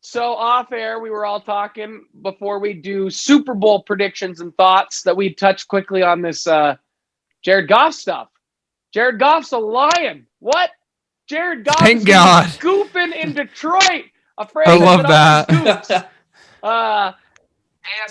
So off air, we were all talking before we do Super Bowl predictions and thoughts that we'd touch quickly on this Jared Goff stuff. Jared Goff's a Lion. What? Jared Goff Thank is God. goofing in Detroit. Afraid I to love get off his that. goofs.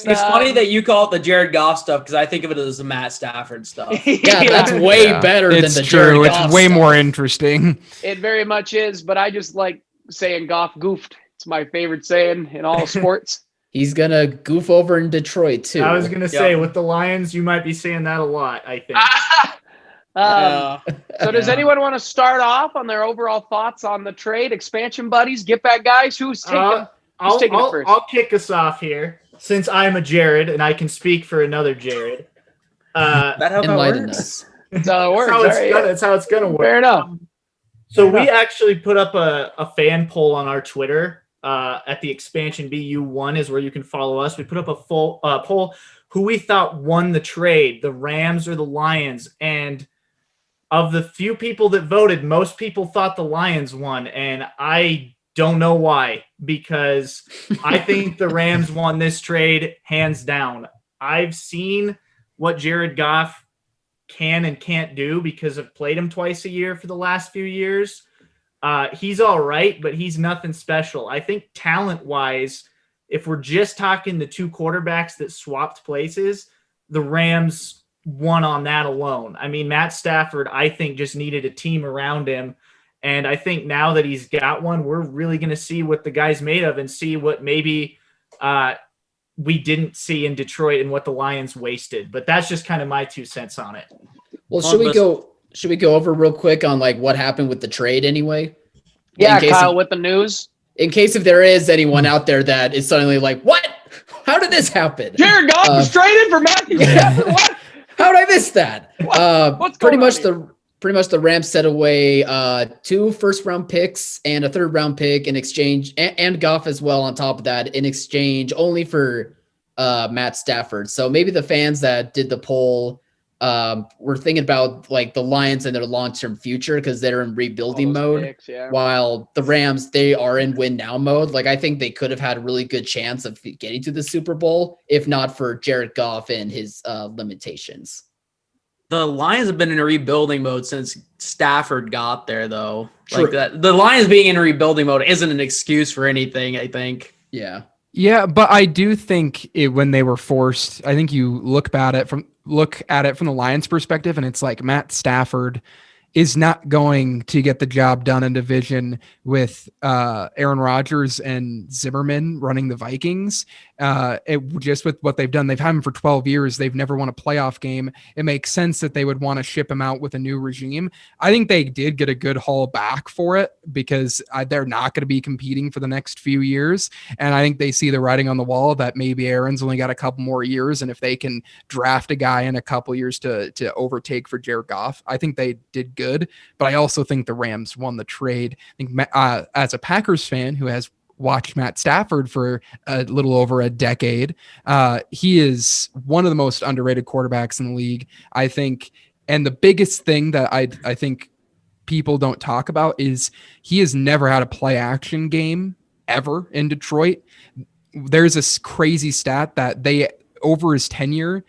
It's funny that you call it the Jared Goff stuff because I think of it as the Matt Stafford stuff. Yeah, that's way better than It's the true. Jared Goff It's way stuff. more interesting. It very much is, but I just like saying Goff goofed. It's my favorite saying in all sports. He's going to goof over in Detroit, too. I was going to say, with the Lions, you might be saying that a lot, I think. So does anyone want to start off on their overall thoughts on the trade? Expansion buddies, get back guys. Who's taking it first? I'll kick us off here, since I'm a Jared and I can speak for another Jared. That how that Enlighten works? us. That's how it works. That's how it's going to work. Fair enough. So we actually put up a fan poll on our Twitter at the Expansion BU1 is where you can follow us. We put up a full poll who we thought won the trade, the Rams or the Lions. And of the few people that voted, most people thought the Lions won. And I don't know why, because I think the Rams won this trade hands down. I've seen what Jared Goff can and can't do because I've played him twice a year for the last few years. He's all right, but he's nothing special. I think talent-wise, if we're just talking the two quarterbacks that swapped places, the Rams won on that alone. I mean, Matt Stafford, I think, just needed a team around him. And I think now that he's got one, we're really going to see what the guy's made of and see what maybe we didn't see in Detroit and what the Lions wasted. But that's just kind of my 2 cents on it. Well, should we go over real quick on like what happened with the trade anyway? Yeah, Kyle, with the news. In case if there is anyone out there that is suddenly like, what? How did this happen? Jared Goff was traded for Mathew Stafford. What? How did I miss that? What's going on? Pretty much the Rams set away 2 first-round picks and a third-round pick in exchange, and Goff as well on top of that, in exchange only for Matt Stafford. So maybe the fans that did the poll were thinking about like the Lions and their long-term future because they're in rebuilding mode, picks, yeah. while the Rams, they are in win-now mode. Like I think they could have had a really good chance of getting to the Super Bowl if not for Jared Goff and his limitations. The Lions have been in a rebuilding mode since Stafford got there, though. True. Like that, the Lions being in rebuilding mode isn't an excuse for anything, I think. Yeah. Yeah, but I do think when they were forced, I think you look at it from the Lions' perspective, and it's like Matt Stafford is not going to get the job done in division with Aaron Rodgers and Zimmerman running the Vikings. Just with what they've done, they've had him for 12 years. They've never won a playoff game. It makes sense that they would want to ship him out with a new regime. I think they did get a good haul back for it because they're not going to be competing for the next few years. And I think they see the writing on the wall that maybe Aaron's only got a couple more years. And if they can draft a guy in a couple years to overtake for Jared Goff, I think they did good. But I also think the Rams won the trade. I think as a Packers fan who has watched Matt Stafford for a little over a decade, he is one of the most underrated quarterbacks in the league, I think. And the biggest thing that I think people don't talk about is he has never had a play action game ever in Detroit. There's this crazy stat that over his tenure,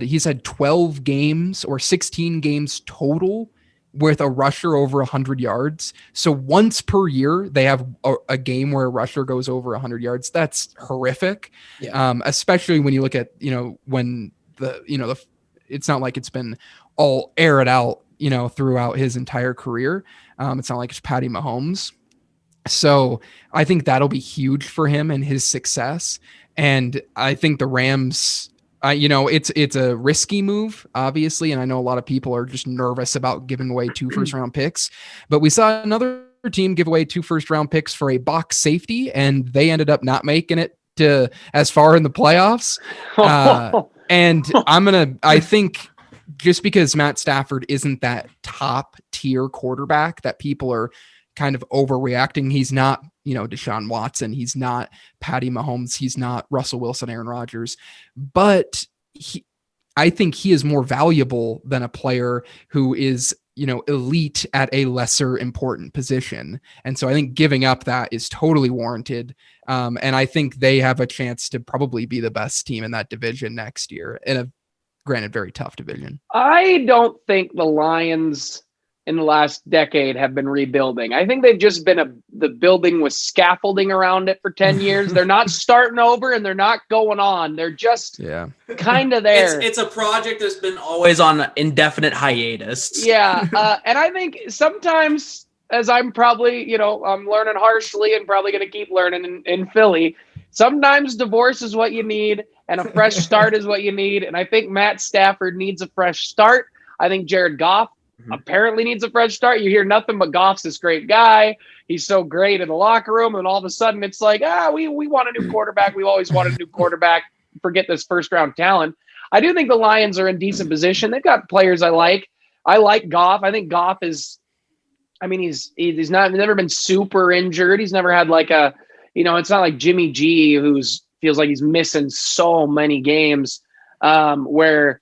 he's had 12 games or 16 games total with a rusher over 100 yards. So once per year, they have a game where a rusher goes over 100 yards. That's horrific. Yeah. Especially when you look at, when it's not like it's been all aired out, throughout his entire career. It's not like it's Patty Mahomes. So I think that'll be huge for him and his success. And I think the Rams, it's a risky move, obviously, and I know a lot of people are just nervous about giving away 2 first-round picks, but we saw another team give away 2 first-round picks for a box safety, and they ended up not making it to as far in the playoffs. And I think just because Matt Stafford isn't that top-tier quarterback that people are kind of overreacting, he's not, Deshaun Watson, he's not Patty Mahomes, he's not Russell Wilson, Aaron Rodgers, but I think he is more valuable than a player who is elite at a lesser important position. And so I think giving up that is totally warranted. And I think they have a chance to probably be the best team in that division next year, in a granted very tough division. I don't think the Lions in the last decade have been rebuilding. I think they've just been the building with scaffolding around it for 10 years. They're not starting over and they're not going on. They're just kind of there. It's a project that's been always on indefinite hiatus. Yeah. And I think sometimes, as I'm probably, I'm learning harshly and probably going to keep learning in Philly, sometimes divorce is what you need and a fresh start is what you need. And I think Matt Stafford needs a fresh start. I think Jared Goff apparently needs a fresh start. You hear nothing but Goff's this great guy. He's so great in the locker room. And all of a sudden it's like, we want a new quarterback. We've always wanted a new quarterback. Forget this first round talent. I do think the Lions are in decent position. They've got players I like. I like Goff. I think Goff is, he's never been super injured. He's never had like it's not like Jimmy G, feels like he's missing so many games where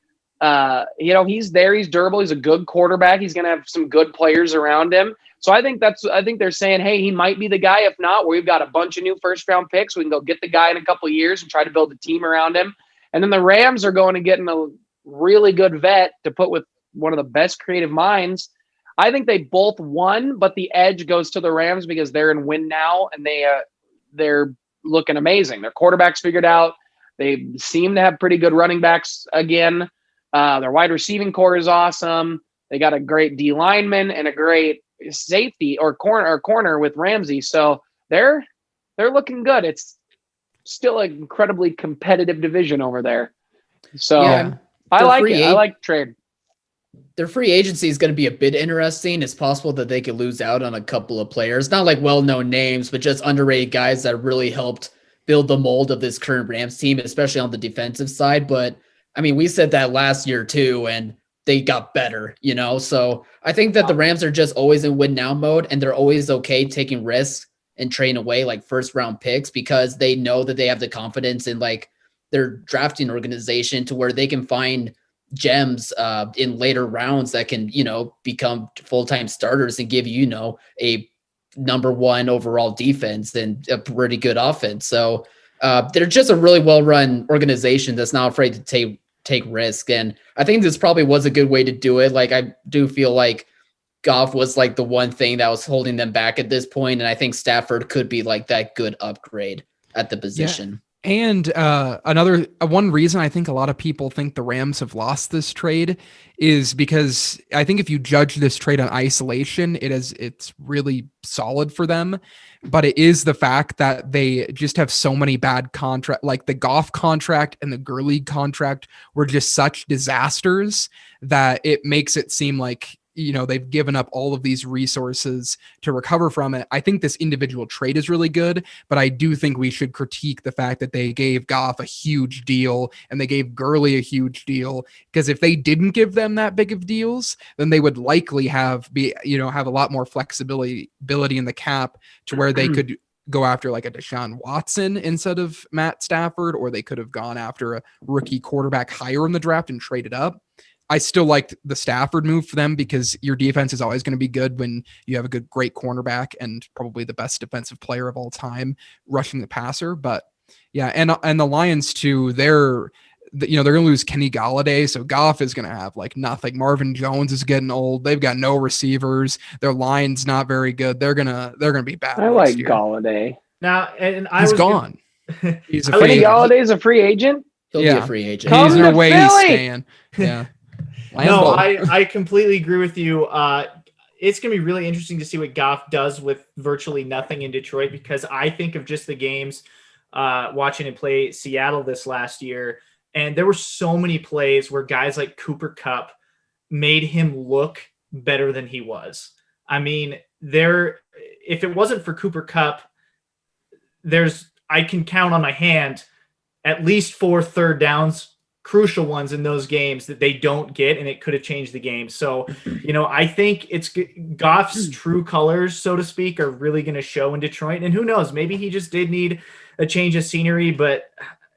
he's there. He's durable. He's a good quarterback. He's going to have some good players around him. So I think they're saying, hey, he might be the guy. If not, we've got a bunch of new first round picks. We can go get the guy in a couple of years and try to build a team around him. And then the Rams are going to get a really good vet to put with one of the best creative minds. I think they both won, but the edge goes to the Rams because they're in win now and they're looking amazing. Their quarterback's figured out. They seem to have pretty good running backs again. Their wide receiving core is awesome. They got a great D lineman and a great safety or corner with Ramsey. So they're looking good. It's still an incredibly competitive division over there. So I like it. I like trade. Their free agency is going to be a bit interesting. It's possible that they could lose out on a couple of players, not like well-known names, but just underrated guys that really helped build the mold of this current Rams team, especially on the defensive side. But we said that last year too, and they got better, So I think that the Rams are just always in win now mode, and they're always okay taking risks and trading away like first round picks because they know that they have the confidence in like their drafting organization to where they can find gems in later rounds that can, become full-time starters and give a number one overall defense and a pretty good offense. So they're just a really well-run organization that's not afraid to take risk. And I think this probably was a good way to do it. Like, I do feel like Goff was like the one thing that was holding them back at this point. And I think Stafford could be like that good upgrade at the position. Yeah. And one reason I think a lot of people think the Rams have lost this trade is because I think if you judge this trade on isolation, it's really solid for them. But it is the fact that they just have so many bad contracts, like the Goff contract and the Gurley contract were just such disasters that it makes it seem like they've given up all of these resources to recover from it. I think this individual trade is really good, but I do think we should critique the fact that they gave Goff a huge deal and they gave Gurley a huge deal, because if they didn't give them that big of deals, then they would likely have a lot more flexibility in the cap to where they could go after like a Deshaun Watson instead of Matt Stafford, or they could have gone after a rookie quarterback higher in the draft and traded up. I still liked the Stafford move for them because your defense is always going to be good when you have a great cornerback and probably the best defensive player of all time rushing the passer. But yeah, and the Lions too, they're going to lose Kenny Galladay, so Goff is going to have like nothing. Marvin Jones is getting old. They've got no receivers. Their line's not very good. They're gonna be bad. I like Galladay. Now, and he's gone. He's a free agent. Galladay's a free agent. He'll be a free agent. Come he's to their way he's Philly! staying. Yeah. No, I completely agree with you. It's going to be really interesting to see what Goff does with virtually nothing in Detroit, because I think of just the games watching him play Seattle this last year, and there were so many plays where guys like Cooper Kupp made him look better than he was. If it wasn't for Cooper Kupp, I can count on my hand at least 4 third downs, crucial ones in those games that they don't get, and it could have changed the game. So, I think it's Goff's true colors, so to speak, are really going to show in Detroit. And who knows, maybe he just did need a change of scenery, but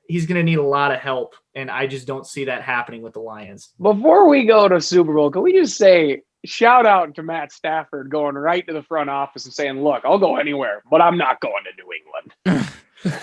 he's going to need a lot of help. And I just don't see that happening with the Lions. Before we go to Super Bowl, can we just say shout out to Matt Stafford going right to the front office and saying, "Look, I'll go anywhere, but I'm not going to New England."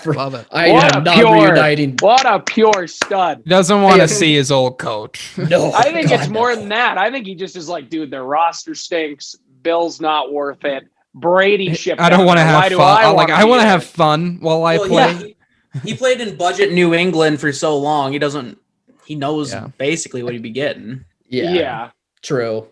Love it. I What am a not pure- reuniting. What a pure stud. Doesn't want Hey, to see his old coach. No, I think God, it's more no. than that. I think he just is like, dude, their roster stinks. Bill's not worth it. Brady shipped. I don't want to have fun. I want to have fun while I Well, play. he played in budget New England for so long. He knows Yeah. basically what he'd be getting. Yeah, Yeah. true.